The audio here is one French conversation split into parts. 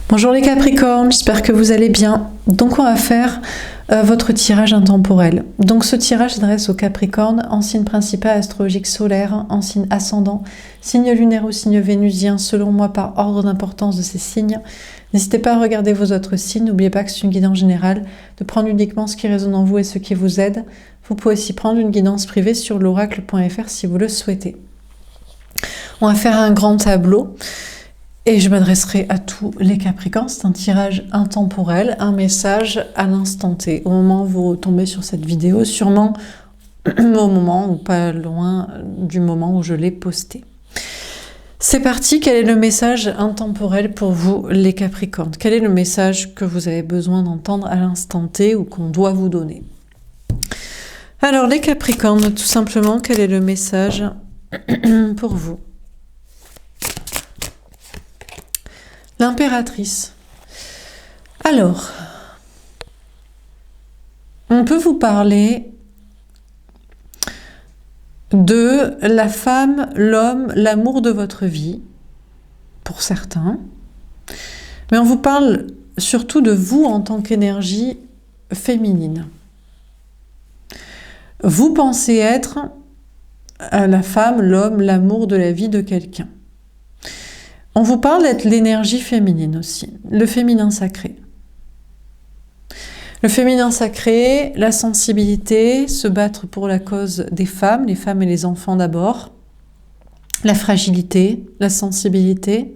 Bonjour les Capricornes, j'espère que vous allez bien. Donc on va faire votre tirage intemporel. Donc ce tirage s'adresse aux Capricornes en signe principal astrologique solaire, en signe ascendant, signe lunaire ou signe vénusien, selon moi par ordre d'importance de ces signes. N'hésitez pas à regarder vos autres signes, n'oubliez pas que c'est une guidance générale, de prendre uniquement ce qui résonne en vous et ce qui vous aide. Vous pouvez aussi prendre une guidance privée sur l'oracle.fr si vous le souhaitez. On va faire un grand tableau. Et je m'adresserai à tous les Capricornes. C'est un tirage intemporel, un message à l'instant T. Au moment où vous tombez sur cette vidéo, sûrement au moment ou pas loin du moment où je l'ai postée. C'est parti, quel est le message intemporel pour vous les Capricornes? Quel est le message que vous avez besoin d'entendre à l'instant T ou qu'on doit vous donner? Alors les Capricornes, tout simplement, quel est le message pour vous? L'impératrice. Alors, on peut vous parler de la femme, l'homme, l'amour de votre vie, pour certains. Mais on vous parle surtout de vous en tant qu'énergie féminine. Vous pensez être la femme, l'homme, l'amour de la vie de quelqu'un. On vous parle d'être l'énergie féminine aussi, le féminin sacré. Le féminin sacré, la sensibilité, se battre pour la cause des femmes, les femmes et les enfants d'abord, la fragilité, la sensibilité,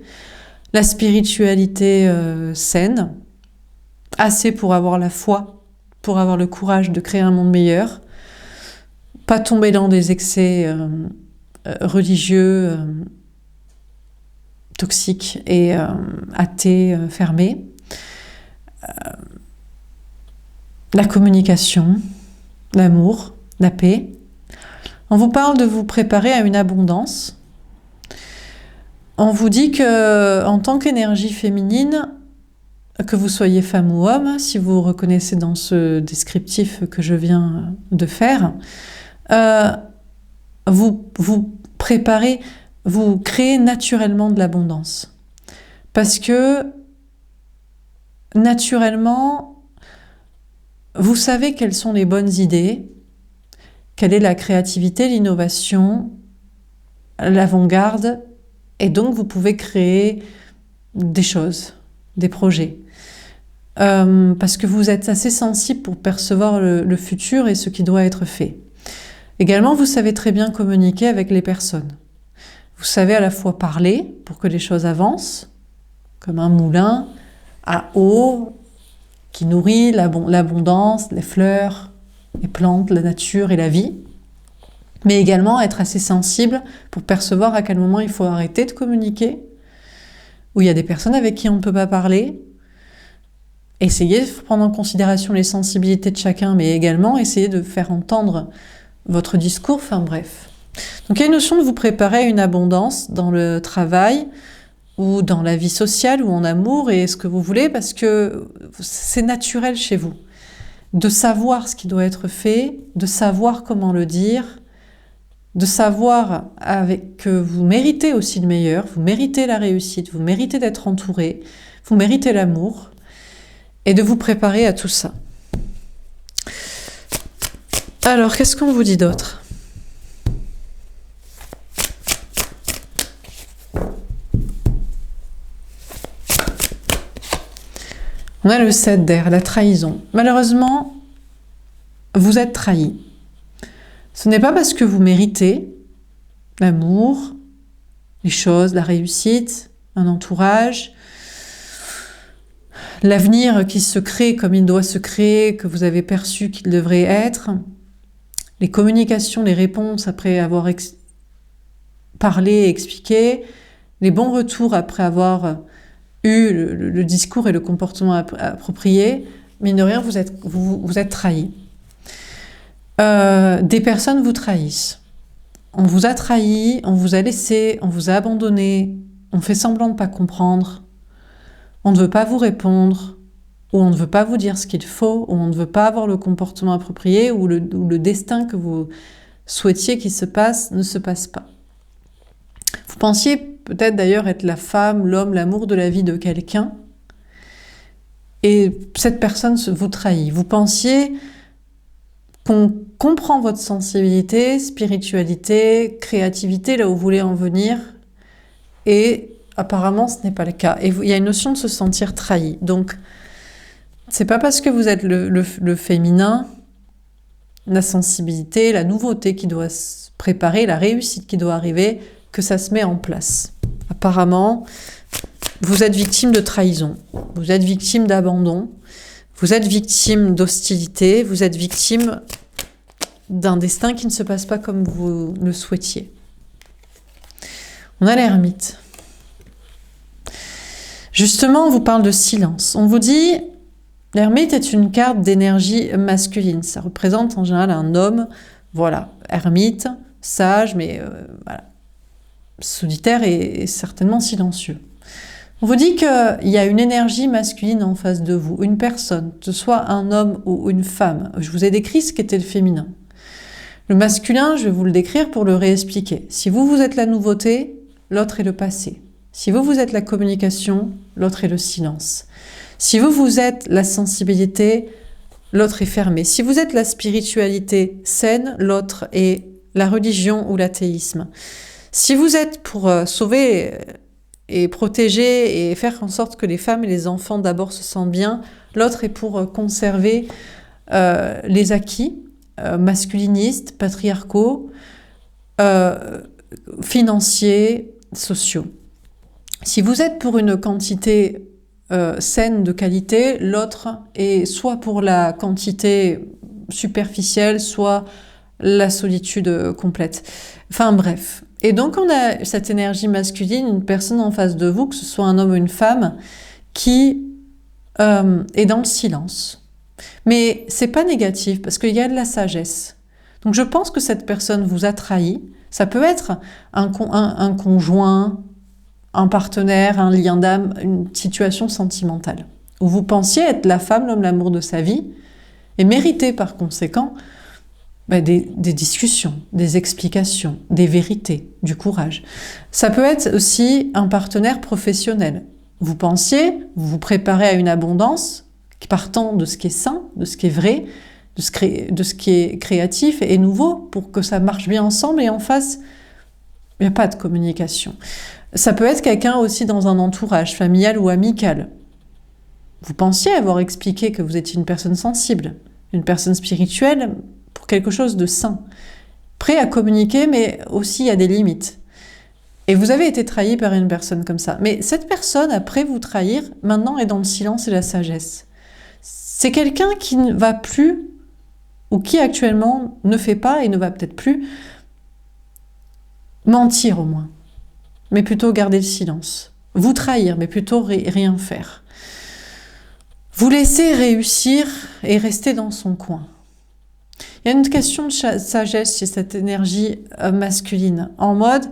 la spiritualité saine, assez pour avoir la foi, pour avoir le courage de créer un monde meilleur, pas tomber dans des excès religieux, toxiques et athées, fermés. La communication, l'amour, la paix. On vous parle de vous préparer à une abondance. On vous dit que, en tant qu'énergie féminine, que vous soyez femme ou homme, si vous vous reconnaissez dans ce descriptif que je viens de faire, vous préparez, vous créez naturellement de l'abondance. Parce que, naturellement, vous savez quelles sont les bonnes idées, quelle est la créativité, l'innovation, l'avant-garde, et donc vous pouvez créer des choses, des projets. Parce que vous êtes assez sensible pour percevoir le futur et ce qui doit être fait. Également, vous savez très bien communiquer avec les personnes. Vous savez à la fois parler pour que les choses avancent, comme un moulin à eau qui nourrit l'abondance, les fleurs, les plantes, la nature et la vie, mais également être assez sensible pour percevoir à quel moment il faut arrêter de communiquer, où il y a des personnes avec qui on ne peut pas parler. Essayez de prendre en considération les sensibilités de chacun, mais également essayer de faire entendre votre discours, enfin bref. Donc il y a une notion de vous préparer à une abondance dans le travail ou dans la vie sociale ou en amour et ce que vous voulez parce que c'est naturel chez vous de savoir ce qui doit être fait, de savoir comment le dire, de savoir que vous méritez aussi le meilleur, vous méritez la réussite, vous méritez d'être entouré, vous méritez l'amour et de vous préparer à tout ça. Alors, qu'est-ce qu'on vous dit d'autre ? On a le 7 d'air, la trahison. Malheureusement, vous êtes trahi. Ce n'est pas parce que vous méritez l'amour, les choses, la réussite, un entourage, l'avenir qui se crée comme il doit se créer, que vous avez perçu qu'il devrait être, les communications, les réponses après avoir parlé, expliqué, les bons retours après avoir eu le discours et le comportement approprié, mine de rien, vous êtes trahi. Des personnes vous trahissent. On vous a trahi, on vous a laissé, on vous a abandonné, on fait semblant de ne pas comprendre, on ne veut pas vous répondre, ou on ne veut pas vous dire ce qu'il faut, ou on ne veut pas avoir le comportement approprié, ou le destin que vous souhaitiez qu'il se passe ne se passe pas. Vous pensiez peut-être d'ailleurs être la femme, l'homme, l'amour de la vie de quelqu'un, et cette personne vous trahit. Vous pensiez qu'on comprend votre sensibilité, spiritualité, créativité, là où vous voulez en venir, et apparemment ce n'est pas le cas. Et il y a une notion de se sentir trahi. Donc, c'est pas parce que vous êtes le féminin, la sensibilité, la nouveauté qui doit se préparer, la réussite qui doit arriver, que ça se met en place. Apparemment, vous êtes victime de trahison, vous êtes victime d'abandon, vous êtes victime d'hostilité, vous êtes victime d'un destin qui ne se passe pas comme vous le souhaitiez. On a l'ermite. Justement, on vous parle de silence. On vous dit, l'ermite est une carte d'énergie masculine. Ça représente en général un homme, voilà, ermite, sage, mais voilà, solitaire et certainement silencieux. On vous dit qu'il y a une énergie masculine en face de vous, une personne, que ce soit un homme ou une femme. Je vous ai décrit ce qu'était le féminin. Le masculin, je vais vous le décrire pour le réexpliquer. Si vous, vous êtes la nouveauté, l'autre est le passé. Si vous, vous êtes la communication, l'autre est le silence. Si vous, vous êtes la sensibilité, l'autre est fermé. Si vous êtes la spiritualité saine, l'autre est la religion ou l'athéisme. Si vous êtes pour sauver et protéger et faire en sorte que les femmes et les enfants d'abord se sentent bien, l'autre est pour conserver les acquis masculinistes, patriarcaux, financiers, sociaux. Si vous êtes pour une quantité saine de qualité, l'autre est soit pour la quantité superficielle, soit la solitude complète. Enfin bref. Et donc on a cette énergie masculine, une personne en face de vous, que ce soit un homme ou une femme, qui est dans le silence. Mais c'est pas négatif, parce qu'il y a de la sagesse. Donc je pense que cette personne vous a trahi. Ça peut être un conjoint, un partenaire, un lien d'âme, une situation sentimentale, où vous pensiez être la femme, l'homme, l'amour de sa vie, et mériter par conséquent des discussions, des explications, des vérités, du courage. Ça peut être aussi un partenaire professionnel. Vous pensiez, vous vous préparez à une abondance, partant de ce qui est sain, de ce qui est vrai, de ce qui est créatif et nouveau, pour que ça marche bien ensemble, et en face, il n'y a pas de communication. Ça peut être quelqu'un aussi dans un entourage familial ou amical. Vous pensiez avoir expliqué que vous étiez une personne sensible, une personne spirituelle, pour quelque chose de sain, prêt à communiquer, mais aussi il y a des limites. Et vous avez été trahi par une personne comme ça. Mais cette personne, après vous trahir, maintenant est dans le silence et la sagesse. C'est quelqu'un qui ne va plus, ou qui actuellement ne fait pas et ne va peut-être plus, mentir au moins, mais plutôt garder le silence. Vous trahir, mais plutôt rien faire. Vous laisser réussir et rester dans son coin. Il y a une question de sagesse chez cette énergie masculine, en mode,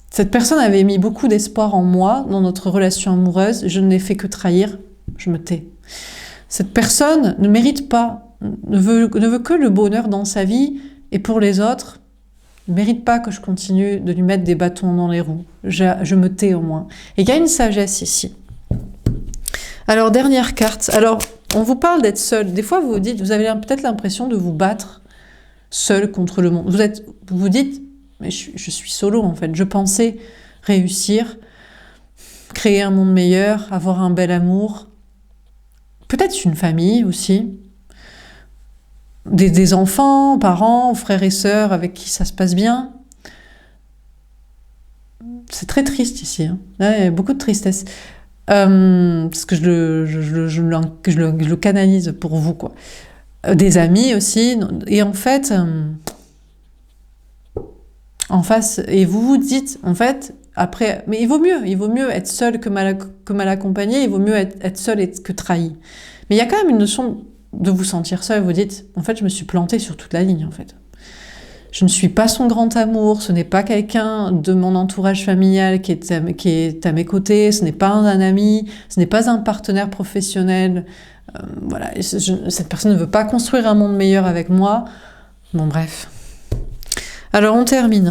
cette personne avait mis beaucoup d'espoir en moi, dans notre relation amoureuse, je n'ai fait que trahir, je me tais. Cette personne ne mérite pas, ne veut que le bonheur dans sa vie, et pour les autres, ne mérite pas que je continue de lui mettre des bâtons dans les roues. Je me tais au moins. Et il y a une sagesse ici. Alors, dernière carte. Alors, on vous parle d'être seul. Des fois, vous avez peut-être l'impression de vous battre seul contre le monde. Vous vous dites, mais je suis solo en fait. Je pensais réussir, créer un monde meilleur, avoir un bel amour. Peut-être une famille aussi. Des enfants, parents, frères et sœurs avec qui ça se passe bien. C'est très triste ici. Hein. Là, il y a beaucoup de tristesse. Parce que je le canalise pour vous, quoi. Des amis aussi. Et en fait, en face, et vous vous dites, en fait, après, mais il vaut mieux être seul que mal accompagné, il vaut mieux être seul que trahi. Mais il y a quand même une notion de vous sentir seul, vous dites, en fait, je me suis plantée sur toute la ligne, en fait. Je ne suis pas son grand amour, ce n'est pas quelqu'un de mon entourage familial qui est à mes côtés, ce n'est pas un ami, ce n'est pas un partenaire professionnel. Voilà, cette personne ne veut pas construire un monde meilleur avec moi. Bon, bref. Alors, on termine.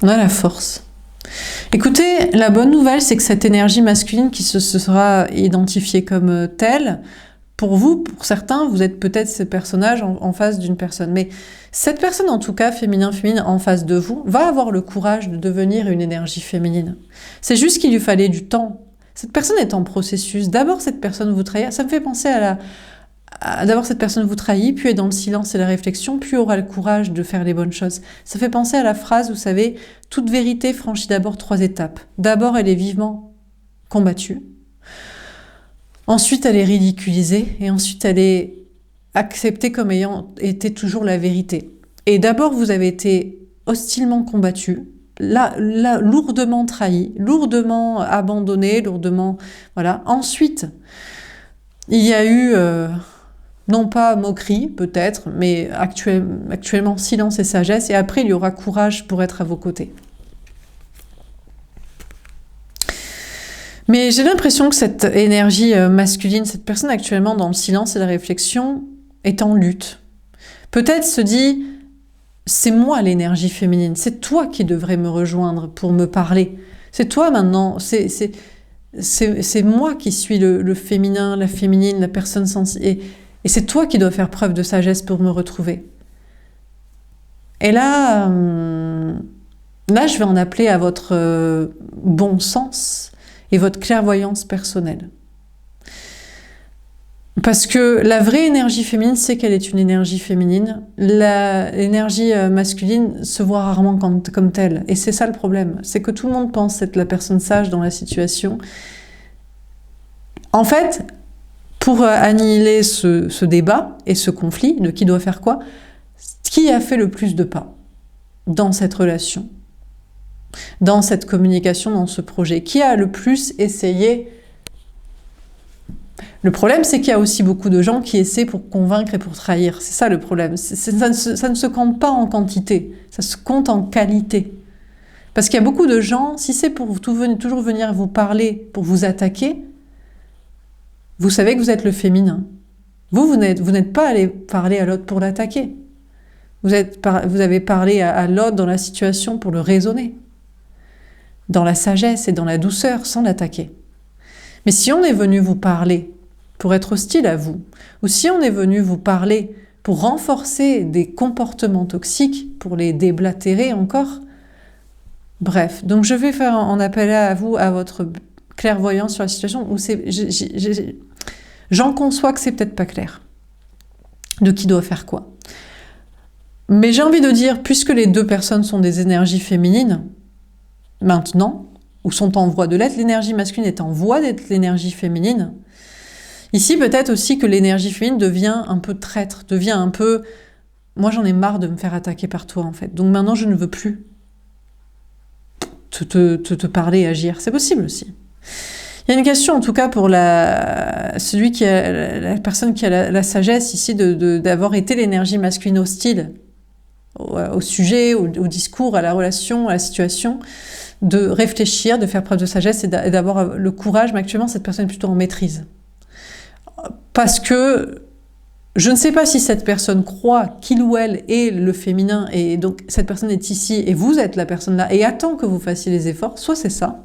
On a la force. Écoutez, la bonne nouvelle, c'est que cette énergie masculine qui se sera identifiée comme telle, pour vous, pour certains, vous êtes peut-être ce personnage en face d'une personne. Mais cette personne, en tout cas, féminin, en face de vous, va avoir le courage de devenir une énergie féminine. C'est juste qu'il lui fallait du temps. Cette personne est en processus. D'abord, cette personne vous trahit. Ça me fait penser d'abord, cette personne vous trahit, puis est dans le silence et la réflexion, puis aura le courage de faire les bonnes choses. Ça fait penser à la phrase, vous savez, toute vérité franchit d'abord 3 étapes. D'abord, elle est vivement combattue. Ensuite, elle est ridiculisée. Et ensuite, elle est acceptée comme ayant été toujours la vérité. Et d'abord, vous avez été hostilement combattu, lourdement trahi, lourdement abandonné, lourdement... Voilà. Ensuite, il y a eu... non pas moquerie, peut-être, mais actuellement silence et sagesse. Et après, il y aura courage pour être à vos côtés. Mais j'ai l'impression que cette énergie masculine, cette personne actuellement dans le silence et la réflexion, est en lutte. Peut-être se dit, c'est moi l'énergie féminine, c'est toi qui devrais me rejoindre pour me parler. C'est toi maintenant, c'est moi qui suis le féminin, la féminine, la personne sensible. Et c'est toi qui dois faire preuve de sagesse pour me retrouver. Et là, je vais en appeler à votre bon sens et votre clairvoyance personnelle. Parce que la vraie énergie féminine, c'est qu'elle est une énergie féminine. L'énergie masculine se voit rarement comme telle. Et c'est ça le problème. C'est que tout le monde pense être la personne sage dans la situation. En fait, pour annihiler ce débat et ce conflit de qui doit faire quoi, qui a fait le plus de pas dans cette relation, dans cette communication, dans ce projet? Qui a le plus essayé? Le problème, c'est qu'il y a aussi beaucoup de gens qui essaient pour convaincre et pour trahir. C'est ça le problème. Ça ne se compte pas en quantité, ça se compte en qualité. Parce qu'il y a beaucoup de gens, si c'est pour toujours venir vous parler, pour vous attaquer, vous savez que vous êtes le féminin. Vous n'êtes pas allé parler à l'autre pour l'attaquer. Vous avez parlé à l'autre dans la situation pour le raisonner, dans la sagesse et dans la douceur, sans l'attaquer. Mais si on est venu vous parler pour être hostile à vous, ou si on est venu vous parler pour renforcer des comportements toxiques, pour les déblatérer encore, bref. Donc je vais faire en appel à vous, à votre clairvoyance sur la situation, où j'en conçois que c'est peut-être pas clair de qui doit faire quoi. Mais j'ai envie de dire, puisque les deux personnes sont des énergies féminines, maintenant, ou sont en voie de l'être, l'énergie masculine est en voie d'être l'énergie féminine. Ici, peut-être aussi que l'énergie féminine devient un peu traître, devient un peu... Moi, j'en ai marre de me faire attaquer par toi, en fait. Donc maintenant, je ne veux plus te parler et agir. C'est possible aussi. Il y a une question, en tout cas, pour la personne qui a la sagesse ici d'avoir été l'énergie masculine hostile au sujet, au discours, à la relation, à la situation, de réfléchir, de faire preuve de sagesse et d'avoir le courage. Mais actuellement, cette personne est plutôt en maîtrise. Parce que je ne sais pas si cette personne croit qu'il ou elle est le féminin, et donc cette personne est ici, et vous êtes la personne là, et attend que vous fassiez les efforts. Soit c'est ça,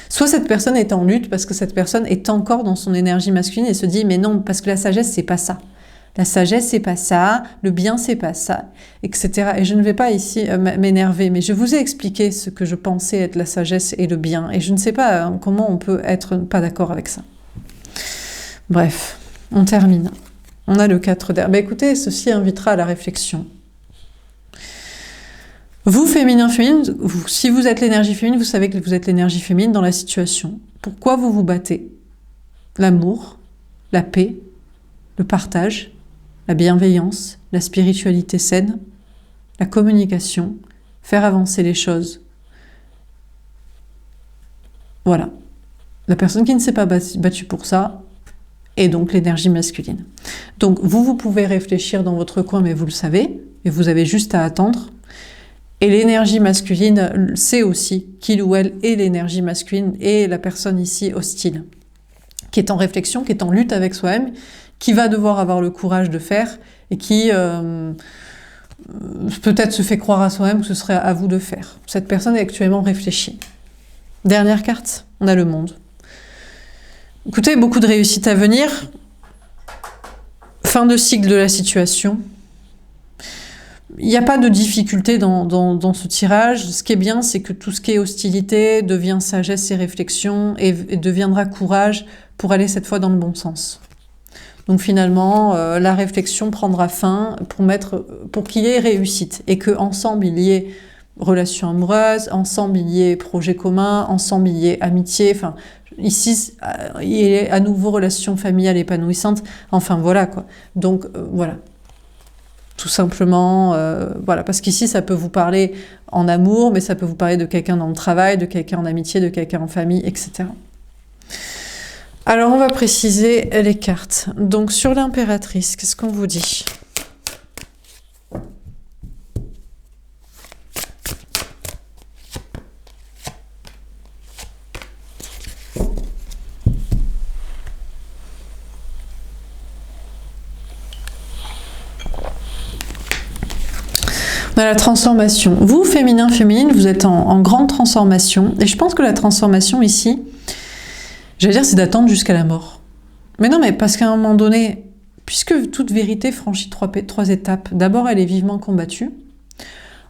soit cette personne est en lutte parce que cette personne est encore dans son énergie masculine et se dit « mais non, parce que la sagesse, c'est pas ça. La sagesse, c'est pas ça, le bien, c'est pas ça, etc. » Et je ne vais pas ici m'énerver, mais je vous ai expliqué ce que je pensais être la sagesse et le bien, et je ne sais pas comment on peut être pas d'accord avec ça. Bref, on termine. On a le 4 d'air. Écoutez, ceci invitera à la réflexion. Vous, féminin, féminine, si vous êtes l'énergie féminine, vous savez que vous êtes l'énergie féminine dans la situation. Pourquoi vous vous battez? L'amour, la paix, le partage, la bienveillance, la spiritualité saine, la communication, faire avancer les choses. Voilà. La personne qui ne s'est pas battue pour ça, et donc l'énergie masculine. Donc vous pouvez réfléchir dans votre coin, mais vous le savez, et vous avez juste à attendre. Et l'énergie masculine sait aussi qu'il ou elle est l'énergie masculine et la personne ici hostile, qui est en réflexion, qui est en lutte avec soi-même, qui va devoir avoir le courage de faire et qui peut-être se fait croire à soi-même que ce serait à vous de faire. Cette personne est actuellement réfléchie. Dernière carte, on a le monde. Écoutez, beaucoup de réussite à venir. Fin de cycle de la situation. Il n'y a pas de difficulté dans ce tirage. Ce qui est bien, c'est que tout ce qui est hostilité devient sagesse et réflexion et deviendra courage pour aller cette fois dans le bon sens. Donc finalement, la réflexion prendra fin pour qu'il y ait réussite et qu'ensemble il y ait relation amoureuse, ensemble il y ait projet commun, ensemble il y ait amitié, enfin ici il y ait à nouveau relation familiale épanouissante, enfin voilà quoi. Donc voilà. Tout simplement, voilà, parce qu'ici ça peut vous parler en amour, mais ça peut vous parler de quelqu'un dans le travail, de quelqu'un en amitié, de quelqu'un en famille, etc. Alors on va préciser les cartes. Donc sur l'impératrice, qu'est-ce qu'on vous dit ? On a la transformation. Vous, féminin, féminine, vous êtes en grande transformation. Et je pense que la transformation ici, j'allais dire, c'est d'attendre jusqu'à la mort. Mais non, mais parce qu'à un moment donné, puisque toute vérité franchit trois étapes, d'abord elle est vivement combattue,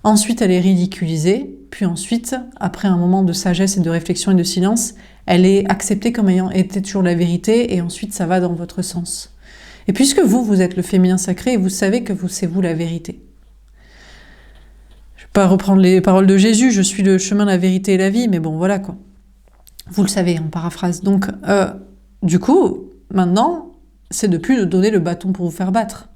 ensuite elle est ridiculisée, puis ensuite, après un moment de sagesse et de réflexion et de silence, elle est acceptée comme ayant été toujours la vérité, et ensuite ça va dans votre sens. Et puisque vous êtes le féminin sacré, et vous savez que c'est vous la vérité. Je ne vais pas reprendre les paroles de Jésus, je suis le chemin, la vérité et la vie, mais bon, voilà quoi. Vous le savez, en paraphrase. Donc, du coup, maintenant, c'est de plus de donner le bâton pour vous faire battre.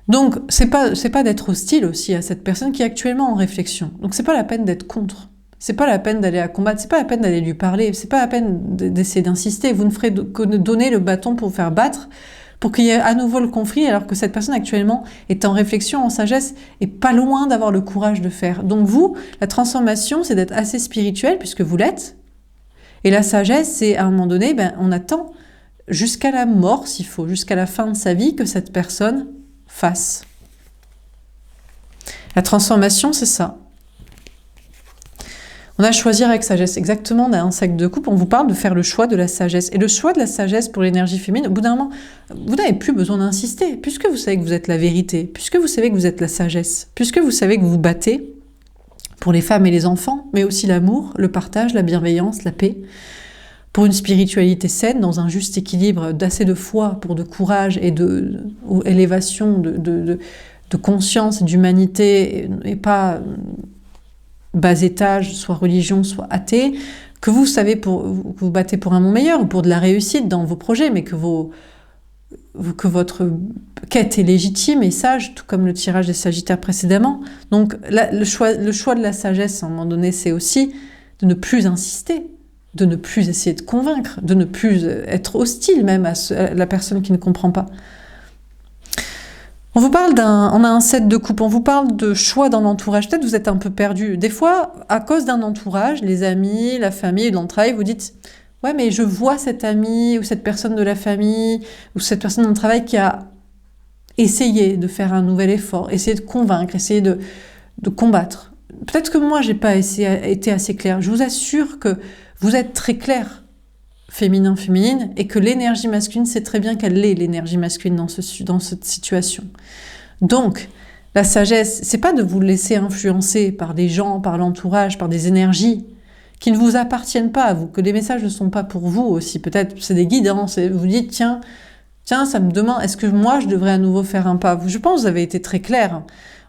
Donc, c'est pas d'être hostile aussi à cette personne qui est actuellement en réflexion. Donc, c'est pas la peine d'être contre. C'est pas la peine d'aller à combattre. C'est pas la peine d'aller lui parler. C'est pas la peine d'essayer d'insister. Vous ne ferez que donner le bâton pour vous faire battre, pour qu'il y ait à nouveau le conflit, alors que cette personne actuellement est en réflexion, en sagesse, et pas loin d'avoir le courage de faire. Donc vous, la transformation, c'est d'être assez spirituel, puisque vous l'êtes. Et la sagesse, c'est à un moment donné, on attend jusqu'à la mort, s'il faut, jusqu'à la fin de sa vie, que cette personne fasse. La transformation, c'est ça. On a choisir avec sagesse. Exactement, on a un sac de coupe, on vous parle de faire le choix de la sagesse. Et le choix de la sagesse pour l'énergie féminine, au bout d'un moment, vous n'avez plus besoin d'insister, puisque vous savez que vous êtes la vérité, puisque vous savez que vous êtes la sagesse, puisque vous savez que vous vous battez pour les femmes et les enfants, mais aussi l'amour, le partage, la bienveillance, la paix, pour une spiritualité saine, dans un juste équilibre d'assez de foi, pour de courage et d'élévation, de conscience, d'humanité, et pas bas étage, soit religion, soit athée, que vous savez que vous battez pour un monde meilleur, ou pour de la réussite dans vos projets, mais que votre quête est légitime et sage, tout comme le tirage des Sagittaires précédemment. Donc le choix de la sagesse, à un moment donné, c'est aussi de ne plus insister, de ne plus essayer de convaincre, de ne plus être hostile même à la personne qui ne comprend pas. On a un set de coupe, on vous parle de choix dans l'entourage. Peut-être vous êtes un peu perdu. Des fois, à cause d'un entourage, les amis, la famille, l'entraille, vous dites « Ouais, mais je vois cet ami ou cette personne de la famille ou cette personne dans le travail qui a essayé de faire un nouvel effort, essayé de convaincre, essayé de combattre. Peut-être que moi, j'ai pas été assez claire. Je vous assure que vous êtes très clair, féminin, féminine, et que l'énergie masculine, c'est très bien qu'elle l'est, l'énergie masculine dans cette situation. Donc, la sagesse, c'est pas de vous laisser influencer par des gens, par l'entourage, par des énergies qui ne vous appartiennent pas à vous, que les messages ne sont pas pour vous aussi. Peut-être c'est des guidances, et vous dites, tiens, ça me demande, est-ce que moi, je devrais à nouveau faire un pas? Je pense que vous avez été très clair.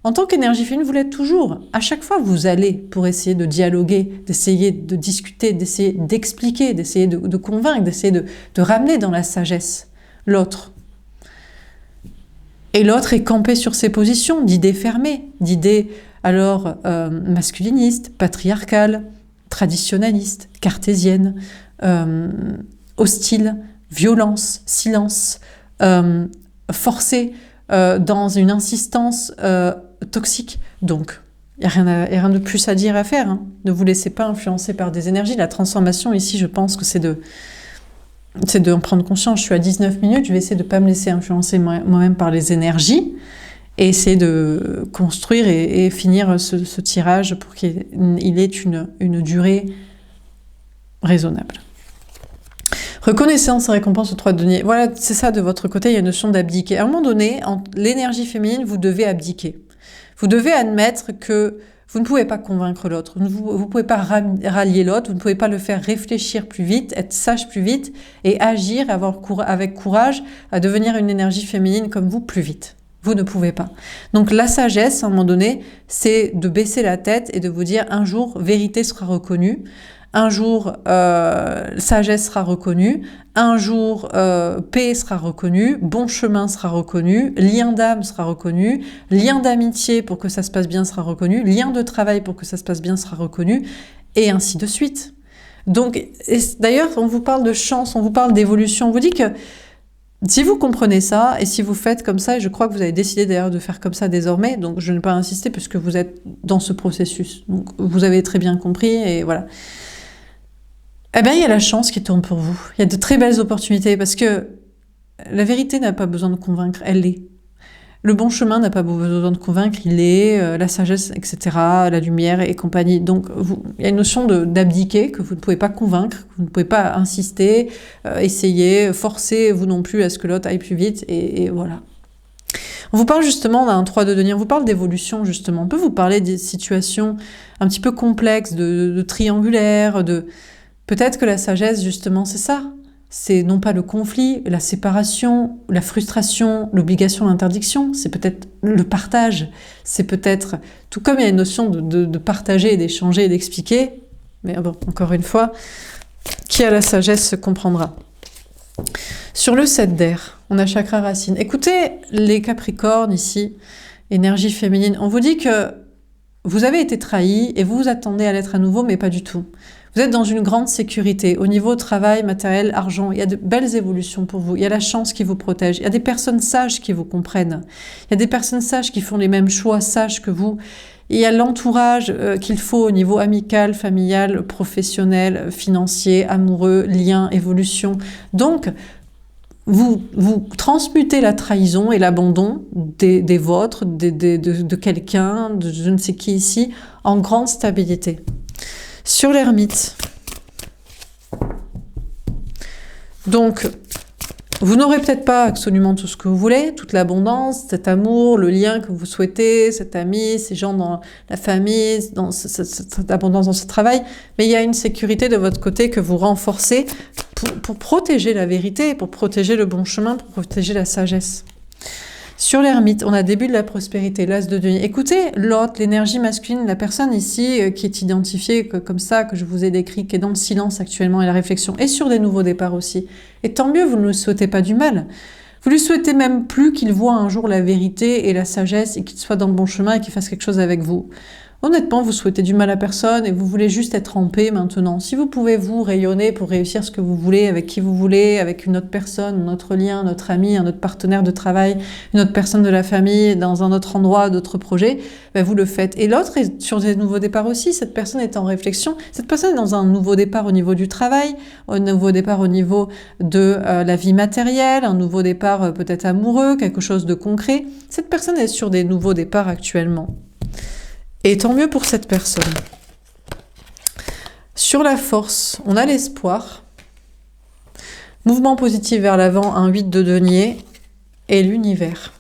En tant qu'énergie féminine, vous l'êtes toujours. À chaque fois, vous allez pour essayer de dialoguer, d'essayer de discuter, d'essayer d'expliquer, d'essayer de convaincre, d'essayer de ramener dans la sagesse l'autre. Et l'autre est campé sur ses positions, d'idées fermées, d'idées alors masculinistes, patriarcales, traditionnalistes, cartésiennes, hostiles, violence, silence, forcé, dans une insistance toxique. Donc, il n'y a rien de plus à dire, à faire. Hein. Ne vous laissez pas influencer par des énergies. La transformation, ici, je pense que c'est d'en prendre conscience. Je suis à 19 minutes, je vais essayer de ne pas me laisser influencer moi-même par les énergies et essayer de construire et finir ce tirage pour qu'il ait une durée raisonnable. Reconnaissance et récompense aux 3 deniers. Voilà, c'est ça de votre côté, il y a une notion d'abdiquer. À un moment donné, en l'énergie féminine, vous devez abdiquer. Vous devez admettre que vous ne pouvez pas convaincre l'autre, vous ne pouvez pas rallier l'autre, vous ne pouvez pas le faire réfléchir plus vite, être sage plus vite et agir avec courage à devenir une énergie féminine comme vous plus vite. Vous ne pouvez pas. Donc la sagesse, à un moment donné, c'est de baisser la tête et de vous dire un jour, vérité sera reconnue. Un jour, sagesse sera reconnue. Un jour, paix sera reconnue. Bon chemin sera reconnu. Lien d'âme sera reconnu. Lien d'amitié pour que ça se passe bien sera reconnu. Lien de travail pour que ça se passe bien sera reconnu. Et ainsi de suite. Donc, d'ailleurs, on vous parle de chance, on vous parle d'évolution. On vous dit que si vous comprenez ça, et si vous faites comme ça, et je crois que vous avez décidé d'ailleurs de faire comme ça désormais, donc je ne vais pas insister puisque vous êtes dans ce processus. Donc, vous avez très bien compris, et voilà. Eh bien, il y a la chance qui tourne pour vous. Il y a de très belles opportunités parce que la vérité n'a pas besoin de convaincre, elle l'est. Le bon chemin n'a pas besoin de convaincre, il est, la sagesse, etc., la lumière et compagnie. Donc, il y a une notion d'abdiquer que vous ne pouvez pas convaincre, que vous ne pouvez pas insister, essayer, forcer vous non plus à ce que l'autre aille plus vite, et voilà. On vous parle justement d'un 3 de denier, on vous parle d'évolution justement. On peut vous parler des situations un petit peu complexes, de triangulaires, Peut-être que la sagesse, justement, c'est ça. C'est non pas le conflit, la séparation, la frustration, l'obligation, l'interdiction. C'est peut-être le partage. C'est peut-être, tout comme il y a une notion de partager, et d'échanger et d'expliquer. Mais bon, encore une fois, qui a la sagesse se comprendra. Sur le 7 d'air, on a chakra racine. Écoutez, les Capricornes ici, énergie féminine, on vous dit que vous avez été trahi et vous vous attendez à l'être à nouveau, mais pas du tout. Vous êtes dans une grande sécurité. Au niveau travail, matériel, argent, il y a de belles évolutions pour vous. Il y a la chance qui vous protège. Il y a des personnes sages qui vous comprennent. Il y a des personnes sages qui font les mêmes choix sages que vous. Il y a l'entourage qu'il faut au niveau amical, familial, professionnel, financier, amoureux, lien, évolution. Donc, vous transmutez la trahison et l'abandon des vôtres, de quelqu'un, de je ne sais qui ici, en grande stabilité. Sur l'ermite, donc, vous n'aurez peut-être pas absolument tout ce que vous voulez, toute l'abondance, cet amour, le lien que vous souhaitez, cet ami, ces gens dans la famille, dans cette abondance dans ce travail, mais il y a une sécurité de votre côté que vous renforcez pour protéger la vérité, pour protéger le bon chemin, pour protéger la sagesse. Sur l'ermite, on a début de la prospérité, l'as de denier. Écoutez, l'autre, l'énergie masculine, la personne ici qui est identifiée comme ça, que je vous ai décrit, qui est dans le silence actuellement et la réflexion, et sur des nouveaux départs aussi. Et tant mieux, vous ne lui souhaitez pas du mal. Vous lui souhaitez même plus qu'il voit un jour la vérité et la sagesse et qu'il soit dans le bon chemin et qu'il fasse quelque chose avec vous. Honnêtement, vous souhaitez du mal à personne et vous voulez juste être en paix maintenant. Si vous pouvez vous rayonner pour réussir ce que vous voulez, avec qui vous voulez, avec une autre personne, un autre lien, un autre ami, un autre partenaire de travail, une autre personne de la famille, dans un autre endroit, d'autres projets, ben vous le faites. Et l'autre est sur des nouveaux départs aussi. Cette personne est en réflexion. Cette personne est dans un nouveau départ au niveau du travail, un nouveau départ au niveau de la vie matérielle, un nouveau départ peut-être amoureux, quelque chose de concret. Cette personne est sur des nouveaux départs actuellement. Et tant mieux pour cette personne. Sur la force, on a l'espoir. Mouvement positif vers l'avant, un 8 de denier et l'univers.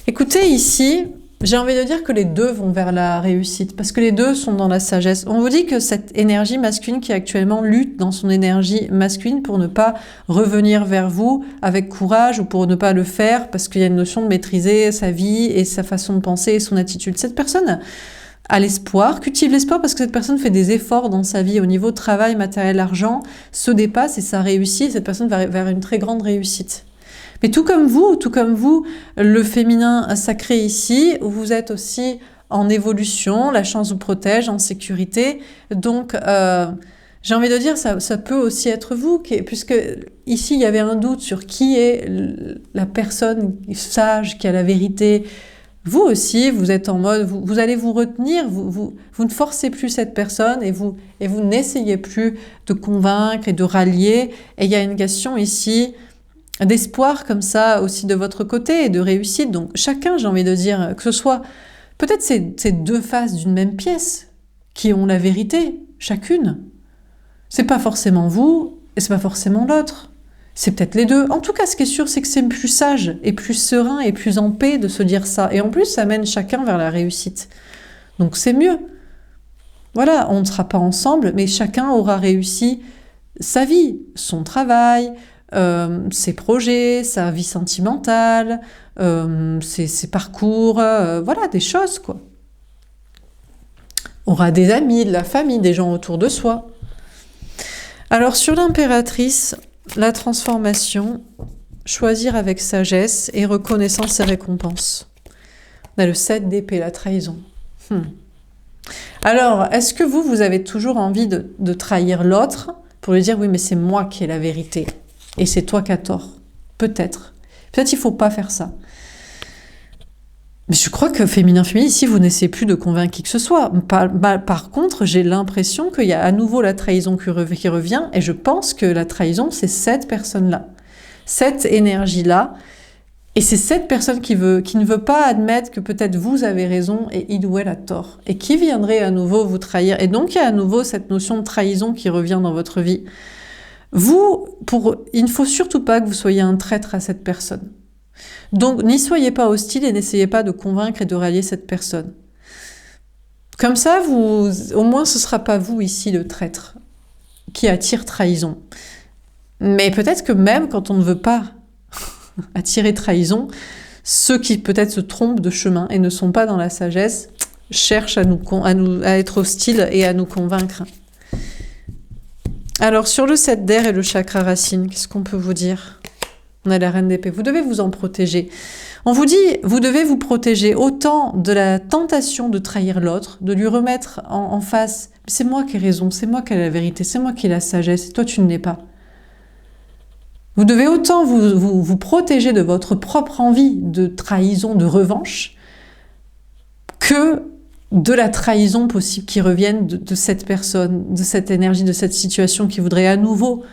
Écoutez, ici, j'ai envie de dire que les deux vont vers la réussite, parce que les deux sont dans la sagesse. On vous dit que cette énergie masculine qui actuellement lutte dans son énergie masculine pour ne pas revenir vers vous avec courage ou pour ne pas le faire, parce qu'il y a une notion de maîtriser sa vie et sa façon de penser et son attitude. Cette personne a l'espoir, cultive l'espoir parce que cette personne fait des efforts dans sa vie au niveau travail, matériel, argent, se dépasse et ça réussit, et cette personne va vers une très grande réussite. Mais tout comme vous, le féminin sacré ici, vous êtes aussi en évolution, la chance vous protège, en sécurité. Donc, j'ai envie de dire, ça peut aussi être vous, puisque ici, il y avait un doute sur qui est la personne sage, qui a la vérité. Vous aussi, vous êtes en mode, vous allez vous retenir, vous ne forcez plus cette personne et vous n'essayez plus de convaincre et de rallier. Et il y a une question ici d'espoir comme ça aussi de votre côté et de réussite. Donc chacun, j'ai envie de dire, que ce soit peut-être ces deux faces d'une même pièce qui ont la vérité, chacune. C'est pas forcément vous et c'est pas forcément l'autre. C'est peut-être les deux. En tout cas, ce qui est sûr, c'est que c'est plus sage et plus serein et plus en paix de se dire ça. Et en plus, ça mène chacun vers la réussite. Donc c'est mieux. Voilà, on ne sera pas ensemble, mais chacun aura réussi sa vie, son travail, ses projets, sa vie sentimentale, ses parcours, voilà, des choses, quoi. Aura des amis, de la famille, des gens autour de soi. Alors, sur l'impératrice, la transformation, choisir avec sagesse et reconnaissance et récompense. On a le 7 d'épée, la trahison. Alors, est-ce que vous avez toujours envie de trahir l'autre pour lui dire « oui, mais c'est moi qui ai la vérité et c'est toi qui as tort ». Peut-être. Peut-être qu'il ne faut pas faire ça. Mais je crois que féminin, ici, vous n'essayez plus de convaincre qui que ce soit. Par contre, j'ai l'impression qu'il y a à nouveau la trahison qui revient et je pense que la trahison, c'est cette personne-là. Cette énergie-là. Et c'est cette personne qui ne veut pas admettre que peut-être vous avez raison et il ou elle a tort. Et qui viendrait à nouveau vous trahir. Et donc, il y a à nouveau cette notion de trahison qui revient dans votre vie. Il ne faut surtout pas que vous soyez un traître à cette personne. Donc, n'y soyez pas hostile et n'essayez pas de convaincre et de rallier cette personne. Comme ça, au moins, ce ne sera pas vous ici le traître qui attire trahison. Mais peut-être que même quand on ne veut pas attirer trahison, ceux qui peut-être se trompent de chemin et ne sont pas dans la sagesse cherchent à être hostiles et à nous convaincre. Alors sur le 7 d'air et le chakra racine, qu'est-ce qu'on peut vous dire? On a la reine d'épée. Vous devez vous en protéger. On vous dit, vous devez vous protéger autant de la tentation de trahir l'autre, de lui remettre en face « c'est moi qui ai raison, c'est moi qui ai la vérité, c'est moi qui ai la sagesse, et toi tu ne l'es pas ». Vous devez autant vous protéger de votre propre envie de trahison, de revanche, que de la trahison possible qui revienne de cette personne, de cette énergie, de cette situation qui voudrait à nouveau,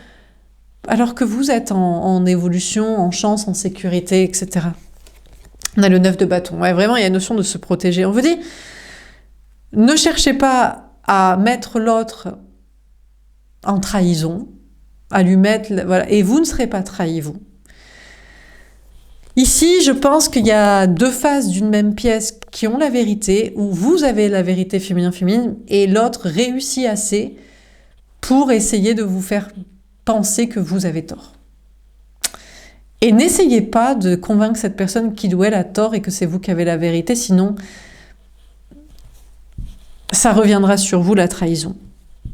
alors que vous êtes en évolution, en chance, en sécurité, etc. On a le 9 de bâton. Ouais, vraiment, il y a une notion de se protéger. On vous dit, ne cherchez pas à mettre l'autre en trahison, à lui mettre, voilà, et vous ne serez pas trahi, vous. Ici, je pense qu'il y a deux faces d'une même pièce qui ont la vérité, où vous avez la vérité féminin-féminine, et l'autre réussit assez pour essayer de vous faire penser que vous avez tort. Et n'essayez pas de convaincre cette personne qu'il ou elle a tort et que c'est vous qui avez la vérité, sinon ça reviendra sur vous, la trahison.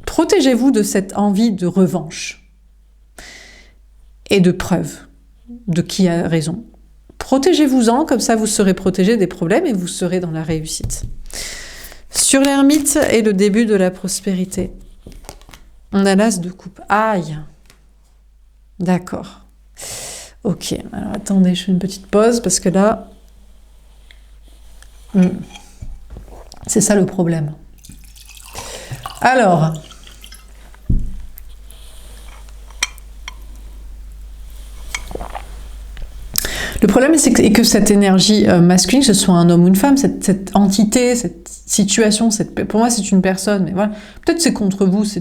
Protégez-vous de cette envie de revanche et de preuve de qui a raison. Protégez-vous-en, comme ça vous serez protégé des problèmes et vous serez dans la réussite. Sur l'ermite et le début de la prospérité, on a l'as de coupe. Aïe! D'accord. Ok, alors attendez, je fais une petite pause parce que là, c'est ça le problème. Alors, le problème, c'est que cette énergie masculine, que ce soit un homme ou une femme, cette entité, cette situation, pour moi, c'est une personne, mais voilà. Peut-être c'est contre vous, ça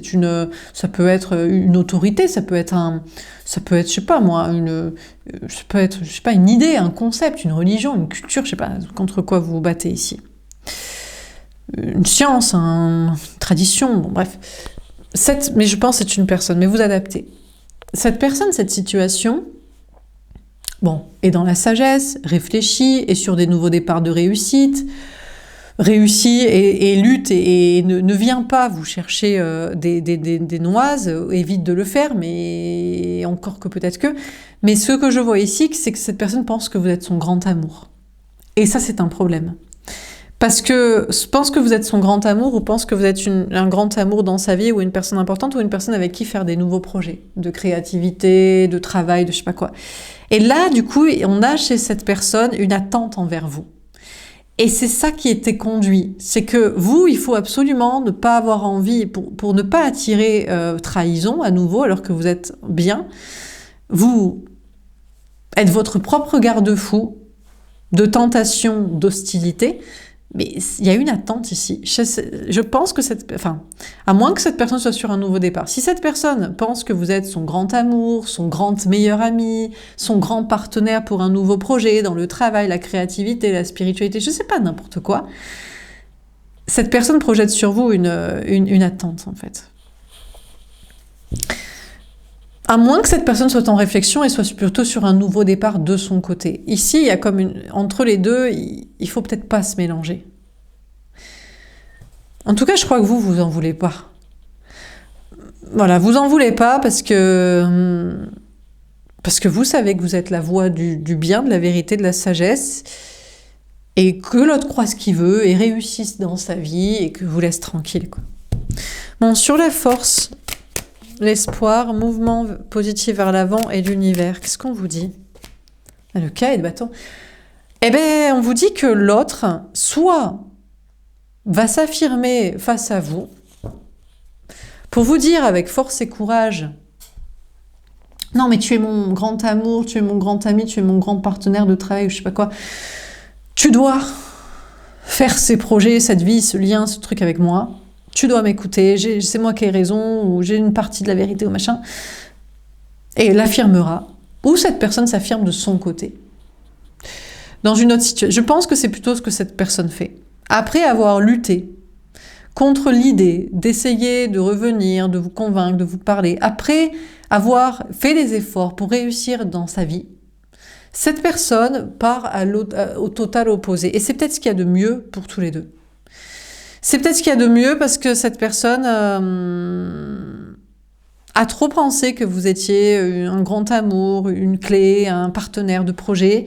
peut être une autorité, ça peut être, je sais pas moi, ça peut être, je sais pas, une idée, un concept, une religion, une culture, je sais pas, contre quoi vous vous battez ici. Une science, une tradition, bon bref. Mais je pense que c'est une personne, mais vous adaptez. Cette personne, cette situation, bon, est dans la sagesse, réfléchit, est sur des nouveaux départs de réussite, réussit et lutte et ne vient pas vous chercher des noises, évite de le faire, mais encore que peut-être que. Mais ce que je vois ici, c'est que cette personne pense que vous êtes son grand amour. Et ça, c'est un problème. Parce que pense que vous êtes son grand amour ou pense que vous êtes un grand amour dans sa vie ou une personne importante ou une personne avec qui faire des nouveaux projets de créativité, de travail, de je sais pas quoi. Et là, du coup, on a chez cette personne une attente envers vous. Et c'est ça qui était conduit. C'est que vous, il faut absolument ne pas avoir envie, pour ne pas attirer trahison à nouveau, alors que vous êtes bien, vous être votre propre garde-fou de tentation, d'hostilité. Mais il y a une attente ici. Je pense que à moins que cette personne soit sur un nouveau départ. Si cette personne pense que vous êtes son grand amour, son grand meilleur ami, son grand partenaire pour un nouveau projet, dans le travail, la créativité, la spiritualité, je sais pas, n'importe quoi, cette personne projette sur vous une attente, en fait. À moins que cette personne soit en réflexion et soit plutôt sur un nouveau départ de son côté. Ici, il y a comme entre les deux, il faut peut-être pas se mélanger. En tout cas, je crois que vous en voulez pas. Voilà, vous en voulez pas parce que vous savez que vous êtes la voix du bien, de la vérité, de la sagesse, et que l'autre croit ce qu'il veut et réussisse dans sa vie et que vous laisse tranquille, quoi. Bon, sur la force, l'espoir, mouvement positif vers l'avant et l'univers. Qu'est-ce qu'on vous dit? Le cas est de bâton. Eh bien, on vous dit que l'autre, soit va s'affirmer face à vous, pour vous dire avec force et courage, non mais tu es mon grand amour, tu es mon grand ami, tu es mon grand partenaire de travail, ou je sais pas quoi, tu dois faire ces projets, cette vie, ce lien, ce truc avec moi. Tu dois m'écouter, c'est moi qui ai raison, ou j'ai une partie de la vérité, ou machin. Et l'affirmera. Ou cette personne s'affirme de son côté. Dans une autre situation. Je pense que c'est plutôt ce que cette personne fait. Après avoir lutté contre l'idée d'essayer de revenir, de vous convaincre, de vous parler, après avoir fait des efforts pour réussir dans sa vie, cette personne part au total opposé. Et c'est peut-être ce qu'il y a de mieux pour tous les deux. C'est peut-être ce qu'il y a de mieux parce que cette personne a trop pensé que vous étiez un grand amour, une clé, un partenaire de projet.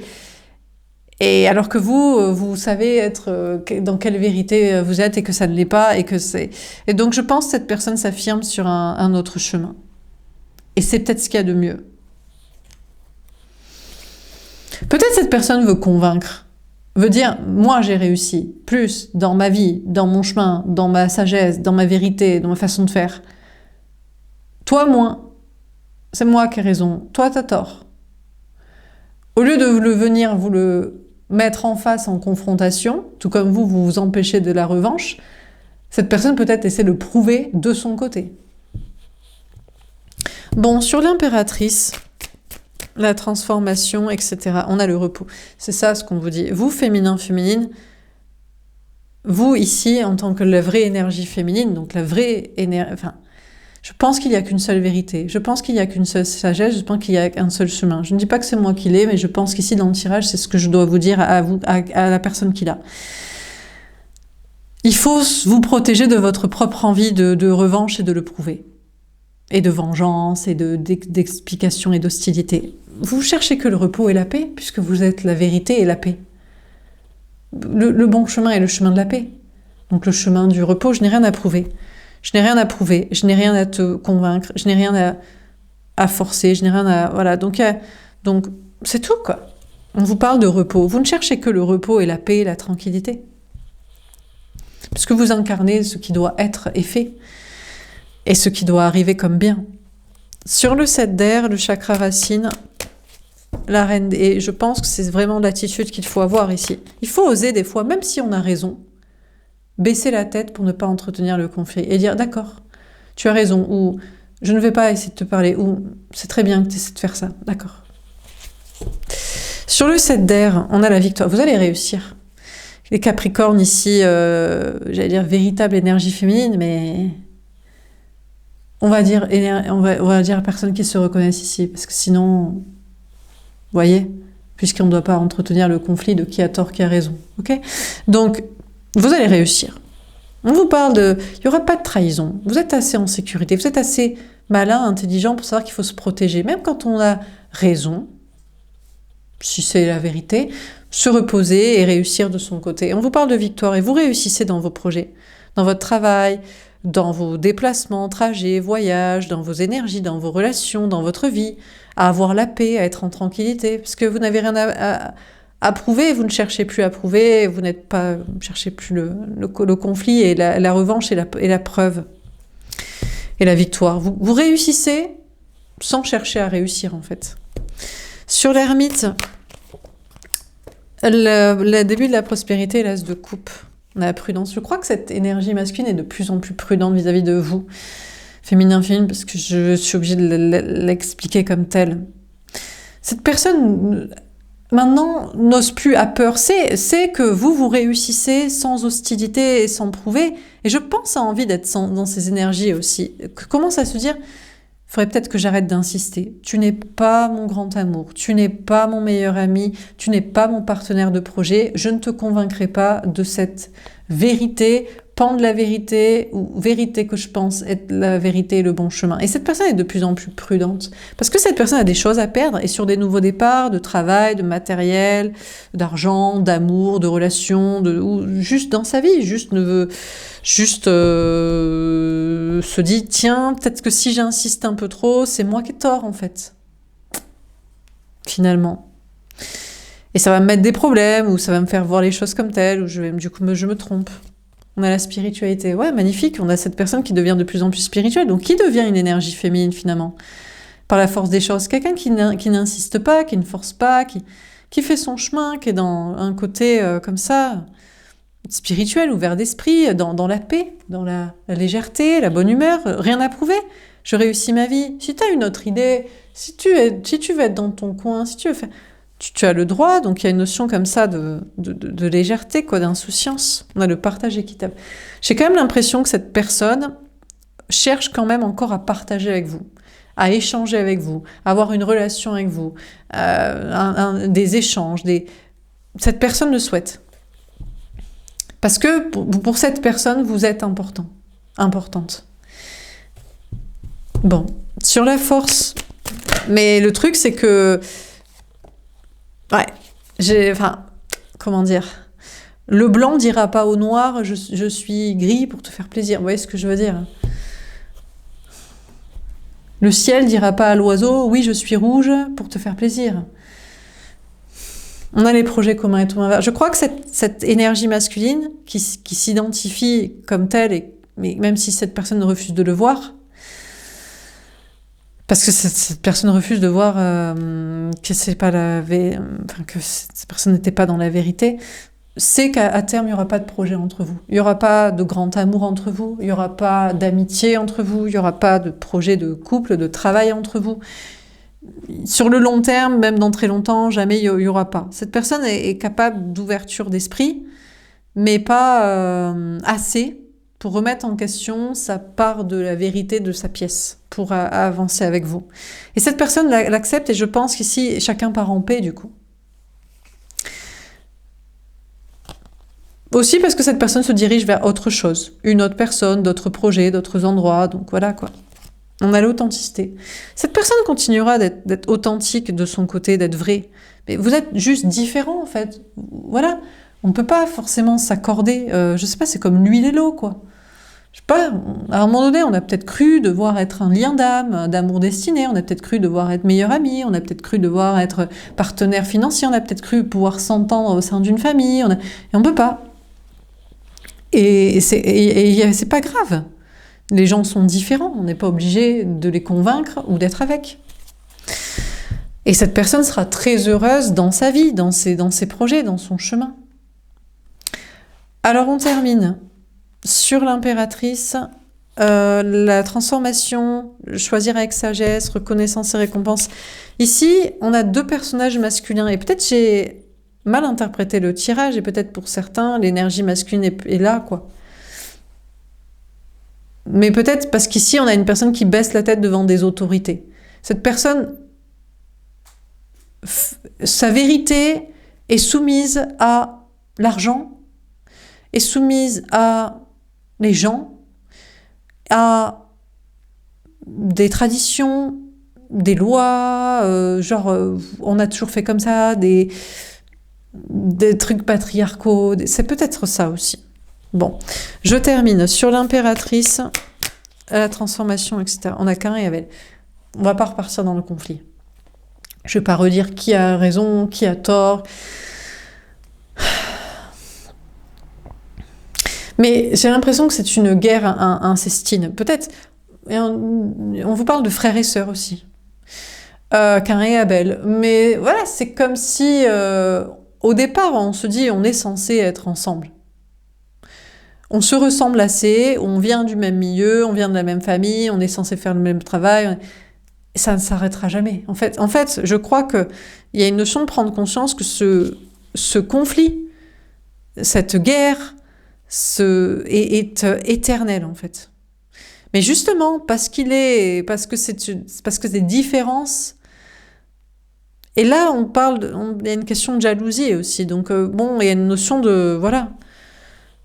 Et alors que vous savez être dans quelle vérité vous êtes et que ça ne l'est pas. Et donc je pense que cette personne s'affirme sur un autre chemin. Et c'est peut-être ce qu'il y a de mieux. Peut-être cette personne veut convaincre. Veut dire, moi j'ai réussi, plus dans ma vie, dans mon chemin, dans ma sagesse, dans ma vérité, dans ma façon de faire. Toi, moins. C'est moi qui ai raison. Toi, t'as tort. Au lieu de venir vous le mettre en face en confrontation, tout comme vous vous empêchez de la revanche, cette personne peut-être essaie de le prouver de son côté. Bon, sur l'impératrice, la transformation, etc. On a le repos. C'est ça ce qu'on vous dit. Vous, féminin, féminine, vous, ici, en tant que la vraie énergie féminine, donc la vraie énergie... Enfin, je pense qu'il n'y a qu'une seule vérité. Je pense qu'il n'y a qu'une seule sagesse. Je pense qu'il y a un seul chemin. Je ne dis pas que c'est moi qui l'ai, mais je pense qu'ici, dans le tirage, c'est ce que je dois vous dire à vous, à la personne qui l'a. Il faut vous protéger de votre propre envie de revanche et de le prouver. Et de vengeance, et d'explication et d'hostilité. Vous cherchez que le repos et la paix, puisque vous êtes la vérité et la paix. Le bon chemin est le chemin de la paix. Donc le chemin du repos, je n'ai rien à prouver. Je n'ai rien à prouver, je n'ai rien à te convaincre, je n'ai rien à forcer, je n'ai rien à... Voilà, donc c'est tout, quoi. On vous parle de repos. Vous ne cherchez que le repos et la paix et la tranquillité. Puisque vous incarnez ce qui doit être et fait. Et ce qui doit arriver comme bien. Sur le 7 d'air, le chakra racine, la reine... Et je pense que c'est vraiment l'attitude qu'il faut avoir ici. Il faut oser des fois, même si on a raison, baisser la tête pour ne pas entretenir le conflit. Et dire, d'accord, tu as raison, ou je ne vais pas essayer de te parler, ou c'est très bien que tu essaies de faire ça. D'accord. Sur le 7 d'air, on a la victoire. Vous allez réussir. Les Capricornes ici, j'allais dire véritable énergie féminine, mais... On va dire à personne qui se reconnaissent ici, parce que sinon, vous voyez, puisqu'on ne doit pas entretenir le conflit de qui a tort, qui a raison. Ok ? Donc, vous allez réussir. On vous parle il n'y aura pas de trahison. Vous êtes assez en sécurité, vous êtes assez malin, intelligent pour savoir qu'il faut se protéger. Même quand on a raison, si c'est la vérité, se reposer et réussir de son côté. On vous parle de victoire et vous réussissez dans vos projets, dans votre travail, dans vos déplacements, trajets, voyages, dans vos énergies, dans vos relations, dans votre vie, à avoir la paix, à être en tranquillité, parce que vous n'avez rien à prouver, vous ne cherchez plus à prouver, vous ne cherchez plus le conflit et la revanche et la preuve et la victoire. Vous réussissez sans chercher à réussir, en fait. Sur l'ermite, le début de la prospérité, l'as de coupe. On a la prudence. Je crois que cette énergie masculine est de plus en plus prudente vis-à-vis de vous, féminin, parce que je suis obligée de l'expliquer comme tel. Cette personne, maintenant, n'ose plus, a peur. C'est que vous réussissez sans hostilité et sans prouver. Et je pense à envie d'être dans ces énergies aussi. Commence à se dire, il faudrait peut-être que j'arrête d'insister. Tu n'es pas mon grand amour, tu n'es pas mon meilleur ami, tu n'es pas mon partenaire de projet. Je ne te convaincrai pas de cette vérité, pan de la vérité, ou vérité que je pense être la vérité et le bon chemin. Et cette personne est de plus en plus prudente. Parce que cette personne a des choses à perdre, et sur des nouveaux départs, de travail, de matériel, d'argent, d'amour, de relations, ou juste dans sa vie, se dit, tiens, peut-être que si j'insiste un peu trop, c'est moi qui ai tort, en fait. Finalement. Et ça va me mettre des problèmes, ou ça va me faire voir les choses comme telles, ou je me trompe. On a la spiritualité. Ouais, magnifique. On a cette personne qui devient de plus en plus spirituelle. Donc, qui devient une énergie féminine, finalement? Par la force des choses. Quelqu'un qui n'insiste pas, qui ne force pas, qui fait son chemin, qui est dans un côté comme ça, spirituel, ouvert d'esprit, dans la paix, dans la légèreté, la bonne humeur. Rien à prouver. Je réussis ma vie. Si tu as une autre idée, si tu veux être dans ton coin, si tu veux faire... Tu as le droit, donc il y a une notion comme ça de légèreté, quoi, d'insouciance. On a le partage équitable. J'ai quand même l'impression que cette personne cherche quand même encore à partager avec vous, à échanger avec vous, à avoir une relation avec vous, des échanges. Cette personne le souhaite. Parce que pour cette personne, vous êtes importante. Bon, sur la force. Mais le truc, c'est que... Ouais, comment dire, le blanc dira pas au noir, je suis gris pour te faire plaisir. Vous voyez ce que je veux dire? Le ciel dira pas à l'oiseau, oui, je suis rouge pour te faire plaisir. On a les projets communs et tout inverse. Je crois que cette énergie masculine qui s'identifie comme telle, mais même si cette personne refuse de le voir, parce que cette personne refuse de voir que c'est pas que cette personne n'était pas dans la vérité, c'est qu'à terme, il n'y aura pas de projet entre vous. Il n'y aura pas de grand amour entre vous, il n'y aura pas d'amitié entre vous, il n'y aura pas de projet de couple, de travail entre vous. Sur le long terme, même dans très longtemps, jamais il n'y aura pas. Cette personne est capable d'ouverture d'esprit, mais pas assez pour remettre en question sa part de la vérité de sa pièce, pour avancer avec vous. Et cette personne l'accepte, et je pense qu'ici, chacun part en paix, du coup. Aussi parce que cette personne se dirige vers autre chose, une autre personne, d'autres projets, d'autres endroits, donc voilà, quoi. On a l'authenticité. Cette personne continuera d'être authentique de son côté, d'être vraie. Mais vous êtes juste différents, en fait. Voilà. On ne peut pas forcément s'accorder. Je sais pas, c'est comme l'huile et l'eau, quoi. Je sais pas, à un moment donné, on a peut-être cru devoir être un lien d'âme, d'amour destiné, on a peut-être cru devoir être meilleur ami, on a peut-être cru devoir être partenaire financier, on a peut-être cru pouvoir s'entendre au sein d'une famille, et on peut pas. Et c'est pas grave. Les gens sont différents, on n'est pas obligé de les convaincre ou d'être avec. Et cette personne sera très heureuse dans sa vie, dans ses projets, dans son chemin. Alors on termine sur l'impératrice, la transformation, choisir avec sagesse, reconnaissance et récompense. Ici, on a deux personnages masculins, et peut-être j'ai mal interprété le tirage, et peut-être pour certains, l'énergie masculine est là, quoi. Mais peut-être parce qu'ici, on a une personne qui baisse la tête devant des autorités. Cette personne, sa vérité est soumise à l'argent, est soumise à les gens, à des traditions, des lois, on a toujours fait comme ça, des trucs patriarcaux, c'est peut-être ça aussi. Bon, je termine sur l'impératrice, la transformation, etc. On a Caïn et Abel. On va pas repartir dans le conflit. Je vais pas redire qui a raison, qui a tort. Mais j'ai l'impression que c'est une guerre incestine. Peut-être, on vous parle de frères et sœurs aussi. Caïn et Abel. Mais voilà, c'est comme si au départ on se dit on est censé être ensemble. On se ressemble assez, on vient du même milieu, on vient de la même famille, on est censé faire le même travail. Et ça ne s'arrêtera jamais. En fait, je crois qu'il y a une notion de prendre conscience que ce conflit, cette guerre, est éternel en fait. Mais justement, parce que c'est des différences. Et là, il y a une question de jalousie aussi. Donc bon, il y a une notion de voilà.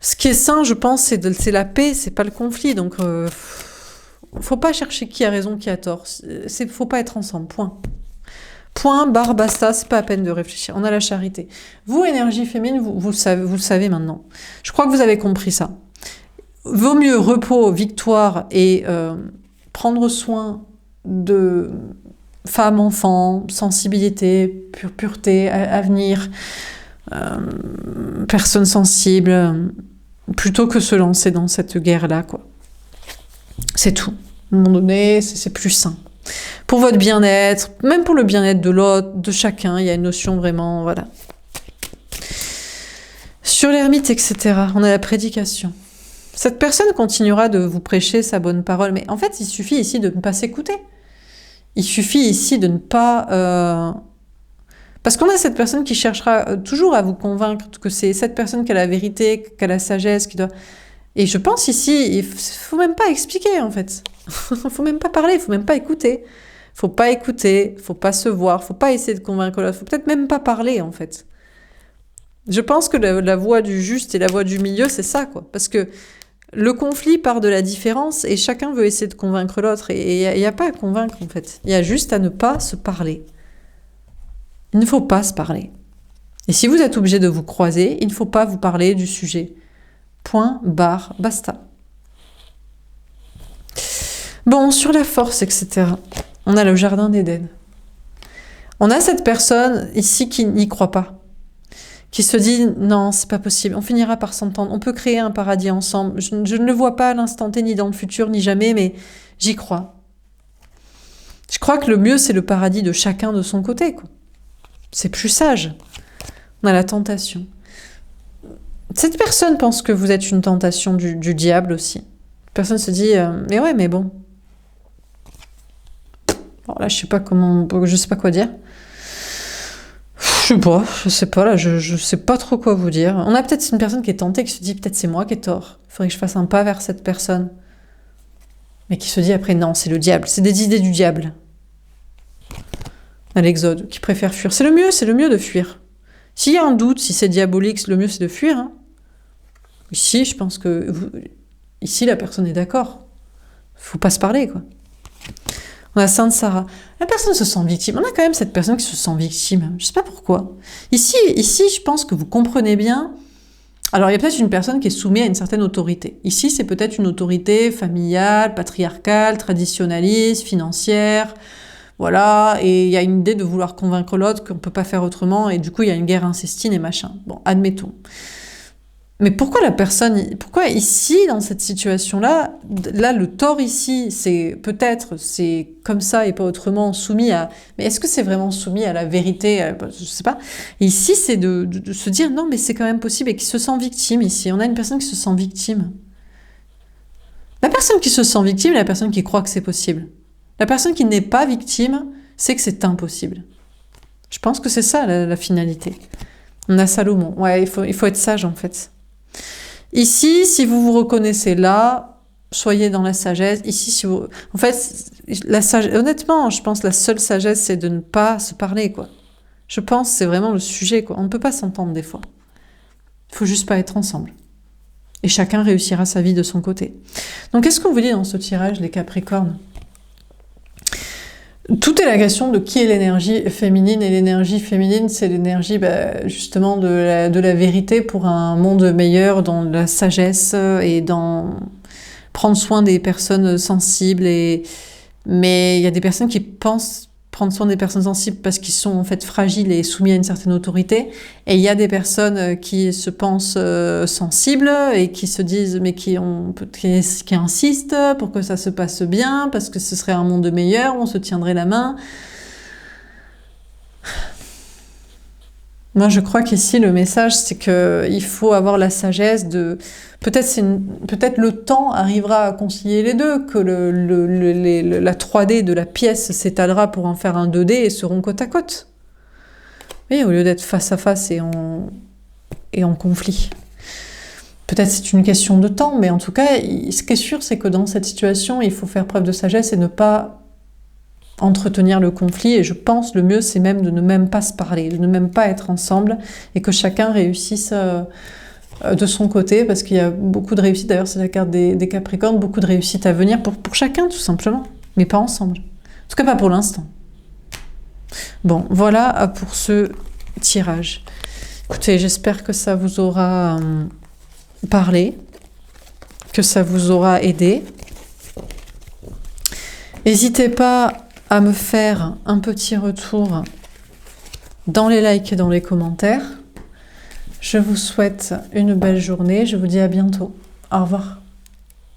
Ce qui est sain, je pense, c'est la paix, c'est pas le conflit. Donc faut pas chercher qui a raison, qui a tort. Faut pas être ensemble. Point. Point, barre, basta, c'est pas à peine de réfléchir. On a la charité. Vous, énergie féminine, vous le savez maintenant. Je crois que vous avez compris ça. Vaut mieux repos, victoire et prendre soin de femmes, enfants, sensibilité, pureté, avenir, personnes sensibles, plutôt que se lancer dans cette guerre-là, quoi. C'est tout. À un moment donné, c'est plus sain. Pour votre bien-être, même pour le bien-être de l'autre, de chacun, il y a une notion vraiment, voilà. Sur l'ermite, etc., on a la prédication. Cette personne continuera de vous prêcher sa bonne parole, mais en fait, il suffit ici de ne pas s'écouter. Il suffit ici de ne pas... Parce qu'on a cette personne qui cherchera toujours à vous convaincre que c'est cette personne qui a la vérité, qui a la sagesse, qui doit... Et je pense ici, il faut même pas expliquer, en fait. Il faut même pas parler, il faut même pas écouter. Faut pas écouter, faut pas se voir, faut pas essayer de convaincre l'autre, faut peut-être même pas parler, en fait. Je pense que la voie du juste et la voie du milieu, c'est ça, quoi. Parce que le conflit part de la différence et chacun veut essayer de convaincre l'autre. Et il n'y a pas à convaincre, en fait. Il y a juste à ne pas se parler. Il ne faut pas se parler. Et si vous êtes obligé de vous croiser, il ne faut pas vous parler du sujet. Point, barre, basta. Bon, sur la force, etc. On a le jardin d'Éden. On a cette personne ici qui n'y croit pas. Qui se dit non, c'est pas possible, on finira par s'entendre, on peut créer un paradis ensemble. Je ne le vois pas à l'instant T, ni dans le futur, ni jamais, mais j'y crois. Je crois que le mieux, c'est le paradis de chacun de son côté, quoi. C'est plus sage. On a la tentation. Cette personne pense que vous êtes une tentation du diable aussi. La personne se dit mais ouais, mais bon. Alors là, je sais pas quoi dire. Je sais pas, là, je sais pas trop quoi vous dire. On a peut-être une personne qui est tentée, qui se dit peut-être c'est moi qui ai tort. Il faudrait que je fasse un pas vers cette personne. Mais qui se dit après non, c'est le diable, c'est des idées du diable. À l'Exode, qui préfère fuir. C'est le mieux de fuir. S'il y a un doute, si c'est diabolique, le mieux c'est de fuir. Hein. Ici, je pense que ici la personne est d'accord. Faut pas se parler, quoi. On a Sainte Sarah. La personne se sent victime. On a quand même cette personne qui se sent victime. Je sais pas pourquoi. Ici, je pense que vous comprenez bien. Alors, il y a peut-être une personne qui est soumise à une certaine autorité. Ici, c'est peut-être une autorité familiale, patriarcale, traditionnaliste, financière. Voilà. Et il y a une idée de vouloir convaincre l'autre qu'on peut pas faire autrement. Et du coup, il y a une guerre intestine et machin. Bon, admettons. Mais pourquoi ici, dans cette situation-là, le tort ici, c'est comme ça et pas autrement soumis à... Mais est-ce que c'est vraiment soumis à la vérité? Je sais pas. Et ici, c'est de se dire, non, mais c'est quand même possible et qui se sent victime ici. On a une personne qui se sent victime. La personne qui se sent victime est la personne qui croit que c'est possible. La personne qui n'est pas victime, c'est que c'est impossible. Je pense que c'est ça, la finalité. On a Salomon. Ouais, il faut être sage, en fait. Ici, si vous vous reconnaissez là, soyez dans la sagesse. Ici, en fait, honnêtement, je pense que la seule sagesse, c'est de ne pas se parler, quoi. Je pense que c'est vraiment le sujet, quoi. On ne peut pas s'entendre des fois. Il faut juste pas être ensemble. Et chacun réussira sa vie de son côté. Donc, qu'est-ce qu'on vous dit dans ce tirage, les Capricornes ? Tout est la question de qui est l'énergie féminine, et l'énergie féminine, c'est l'énergie justement de la vérité pour un monde meilleur, dans la sagesse et dans prendre soin des personnes sensibles. Mais il y a des personnes qui pensent prendre soin des personnes sensibles parce qu'ils sont en fait fragiles et soumis à une certaine autorité. Et il y a des personnes qui se pensent sensibles et qui se disent, mais qui insistent pour que ça se passe bien, parce que ce serait un monde meilleur, on se tiendrait la main. Moi, je crois qu'ici, le message, c'est qu'il faut avoir la sagesse de... Peut-être le temps arrivera à concilier les deux, que la 3D de la pièce s'étalera pour en faire un 2D et seront côte à côte. Oui, au lieu d'être face à face et en conflit. Peut-être c'est une question de temps, mais en tout cas, ce qui est sûr, c'est que dans cette situation, il faut faire preuve de sagesse et ne pas entretenir le conflit. Et je pense le mieux, c'est même de ne même pas se parler, de ne même pas être ensemble et que chacun réussisse de son côté, parce qu'il y a beaucoup de réussite. D'ailleurs, c'est la carte des Capricornes, beaucoup de réussite à venir pour chacun, tout simplement, mais pas ensemble. En tout cas, pas pour l'instant. Bon, voilà pour ce tirage. Écoutez, j'espère que ça vous aura parlé, que ça vous aura aidé. N'hésitez pas à me faire un petit retour dans les likes et dans les commentaires. Je vous souhaite une belle journée. Je vous dis à bientôt. Au revoir.